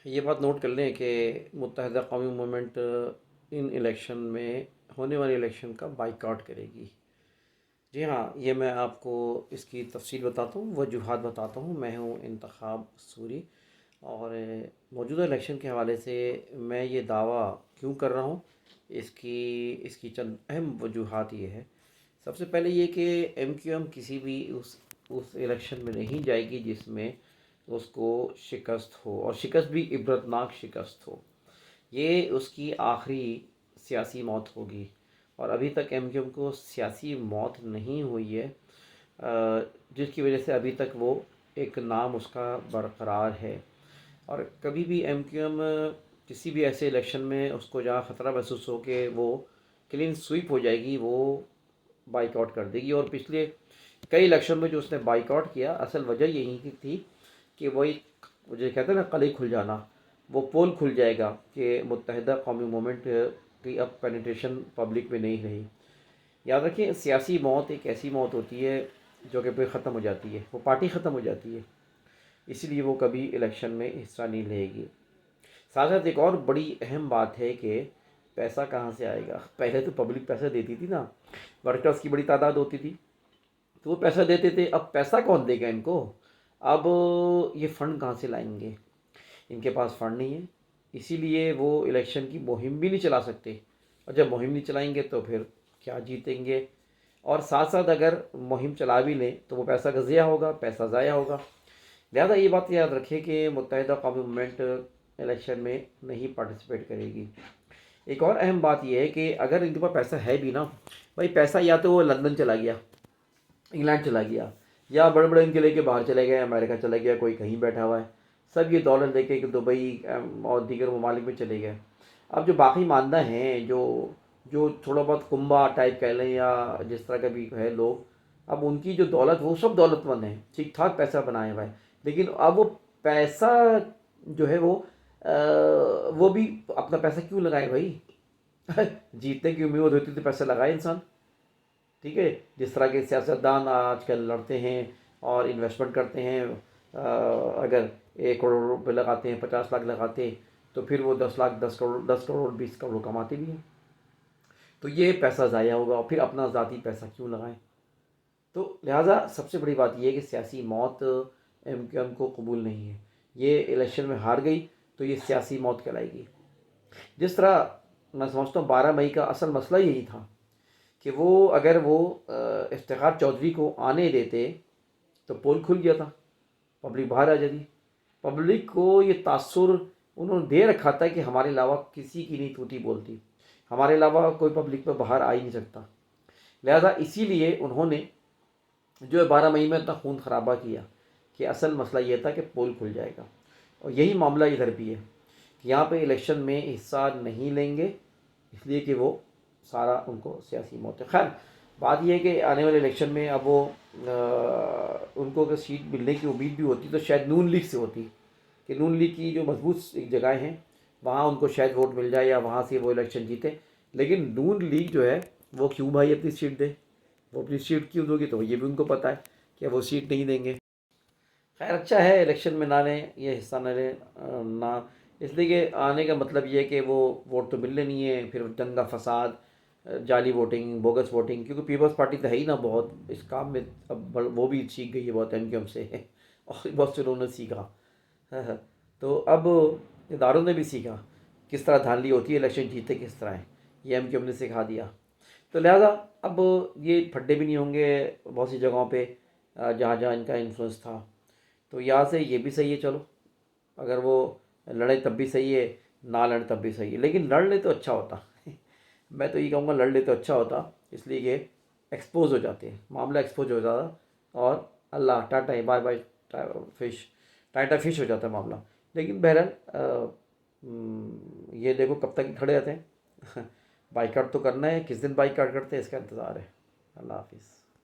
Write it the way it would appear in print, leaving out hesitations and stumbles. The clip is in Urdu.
یہ بات نوٹ کر لیں کہ متحدہ قومی موومنٹ ان الیکشن میں ہونے والے الیکشن کا بائیکاٹ کرے گی۔ جی ہاں، یہ میں آپ کو اس کی تفصیل بتاتا ہوں، وجوہات بتاتا ہوں۔ میں ہوں انتخاب سوری، اور موجودہ الیکشن کے حوالے سے میں یہ دعویٰ کیوں کر رہا ہوں، اس کی چند اہم وجوہات یہ ہے۔ سب سے پہلے یہ کہ ایم کیو ایم کسی بھی اس الیکشن میں نہیں جائے گی جس میں اس کو شکست ہو، اور شکست بھی عبرتناک شکست ہو۔ یہ اس کی آخری سیاسی موت ہوگی، اور ابھی تک ایم کیو ایم کو سیاسی موت نہیں ہوئی ہے، جس کی وجہ سے ابھی تک وہ ایک نام اس کا برقرار ہے۔ اور کبھی بھی ایم کیو ایم کسی بھی ایسے الیکشن میں اس کو جہاں خطرہ محسوس ہو کہ وہ کلین سویپ ہو جائے گی، وہ بائیک آؤٹ کر دے گی۔ اور پچھلے کئی الیکشن میں جو اس نے بائیک آؤٹ کیا، اصل وجہ یہی کی تھی کہ وہ ایک جو کہتے ہیں نا قلعے کھل جانا، وہ پول کھل جائے گا کہ متحدہ قومی موومنٹ کی اب پینیٹریشن پبلک میں نہیں رہی۔ یاد رکھیں، سیاسی موت ایک ایسی موت ہوتی ہے جو کہ پھر ختم ہو جاتی ہے، وہ پارٹی ختم ہو جاتی ہے، اسی لیے وہ کبھی الیکشن میں حصہ نہیں لے گی۔ ساتھ ساتھ ایک اور بڑی اہم بات ہے کہ پیسہ کہاں سے آئے گا۔ پہلے تو پبلک پیسہ دیتی تھی نا، ورکرز کی بڑی تعداد ہوتی تھی تو وہ پیسہ دیتے تھے، اب پیسہ کون دے گا ان کو؟ اب یہ فنڈ کہاں سے لائیں گے؟ ان کے پاس فنڈ نہیں ہے، اسی لیے وہ الیکشن کی مہم بھی نہیں چلا سکتے، اور جب مہم نہیں چلائیں گے تو پھر کیا جیتیں گے؟ اور ساتھ ساتھ اگر مہم چلا بھی لیں تو وہ پیسہ کا ضیاع ہوگا، پیسہ ضائع ہوگا۔ لہذا یہ بات یاد رکھیں کہ متحدہ قومی موومنٹ الیکشن میں نہیں پارٹیسپیٹ کرے گی۔ ایک اور اہم بات یہ ہے کہ اگر ان کے پاس پیسہ ہے بھی نا، بھائی پیسہ یا تو وہ لندن چلا گیا، انگلینڈ چلا گیا، یا بڑے بڑے ان کے لے کے باہر چلے گئے، امریکہ چلا گیا، کوئی کہیں بیٹھا ہوا ہے، سب یہ دولت لے کے دبئی اور دیگر ممالک میں چلے گئے۔ اب جو باقی ماندہ ہیں، جو تھوڑا بہت کنبا ٹائپ کہہ لیں یا جس طرح کا بھی ہے لوگ، اب ان کی جو دولت، وہ سب دولت مند ہیں، ٹھیک ٹھاک پیسہ بنائے ہوئے ہیں، لیکن اب وہ پیسہ جو ہے وہ بھی اپنا پیسہ کیوں لگائے بھائی؟ جیتنے کی امید ہوتی تو پیسہ لگائے انسان، ٹھیک ہے؟ جس طرح کے سیاستدان آج کل لڑتے ہیں اور انویسٹمنٹ کرتے ہیں، اگر 1 کروڑ روپے لگاتے ہیں، 50 لاکھ لگاتے ہیں، تو پھر وہ 10 لاکھ، 10 کروڑ، 10 کروڑ، 20 کروڑ کماتے بھی ہیں، تو یہ پیسہ ضائع ہوگا، اور پھر اپنا ذاتی پیسہ کیوں لگائیں؟ تو لہٰذا سب سے بڑی بات یہ ہے کہ سیاسی موت ایم کیو ایم کو قبول نہیں ہے۔ یہ الیکشن میں ہار گئی تو یہ سیاسی موت کہلائے گی۔ جس طرح میں سمجھتا ہوں 12 مئی کا اصل مسئلہ یہی تھا کہ اگر وہ افتخار چودھری کو آنے دیتے تو پول کھل گیا تھا، پبلک باہر آ جاتی۔ پبلک کو یہ تاثر انہوں نے دے رکھا تھا کہ ہمارے علاوہ کسی کی نہیں توتی بولتی، ہمارے علاوہ کوئی پبلک پہ باہر آ ہی نہیں سکتا۔ لہذا اسی لیے انہوں نے جو 12 مئی میں اتنا خون خرابہ کیا، کہ اصل مسئلہ یہ تھا کہ پول کھل جائے گا، اور یہی معاملہ ادھر بھی ہے کہ یہاں پہ الیکشن میں حصہ نہیں لیں گے، اس لیے کہ وہ سارا ان کو سیاسی موت ہے۔ خیر، بات یہ ہے کہ آنے والے الیکشن میں اب وہ ان کو اگر سیٹ ملنے کی امید بھی ہوتی تو شاید نون لیگ سے ہوتی، کہ نون لیگ کی جو مضبوط جگہیں ہیں وہاں ان کو شاید ووٹ مل جائے یا وہاں سے وہ الیکشن جیتے، لیکن نون لیگ جو ہے وہ کیوں بھائی اپنی سیٹ دے؟ وہ اپنی سیٹ کیوں دو گی؟ تو یہ بھی ان کو پتہ ہے کہ وہ سیٹ نہیں دیں گے۔ خیر، اچھا ہے الیکشن میں نہ لیں، یہ حصہ نہ لیں، نہ اس لیے کہ آنے کا مطلب یہ ہے کہ وہ ووٹ تو ملنے نہیں ہے، پھر دنگا فساد، جعلی ووٹنگ، بوگس ووٹنگ، کیونکہ پیپلز پارٹی تو ہے ہی نا بہت اس کام میں، اب وہ بھی سیکھ گئی ہے بہت ایم کیو ایم سے، اور بہت سے لوگوں نے سیکھا۔ تو اب اداروں نے بھی سیکھا کس طرح دھاندلی ہوتی ہے، الیکشن جیتے کس طرح ہے، یہ ایم کیو ایم نے سکھا دیا۔ تو لہٰذا اب یہ پھڈے بھی نہیں ہوں گے بہت سی جگہوں پہ جہاں جہاں ان کا انفلوئنس تھا، تو یہاں سے یہ بھی صحیح ہے، چلو اگر وہ لڑے تب بھی صحیح ہے، نہ لڑے تب بھی صحیح ہے، لیکن لڑ لے تو اچھا ہوتا۔ میں تو یہ کہوں گا لڑ لے تو اچھا ہوتا، اس لیے کہ ایکسپوز ہو جاتے ہیں، معاملہ ایکسپوز ہو جاتا، اور اللہ tata bye bye fish, tata fish ہو جاتا ہے معاملہ۔ لیکن بہرحال یہ دیکھو کب تک کھڑے رہتے ہیں۔ بائیکاٹ تو کرنا ہے، کس دن بائیکاٹ کرتے ہیں اس کا انتظار ہے۔ اللہ حافظ۔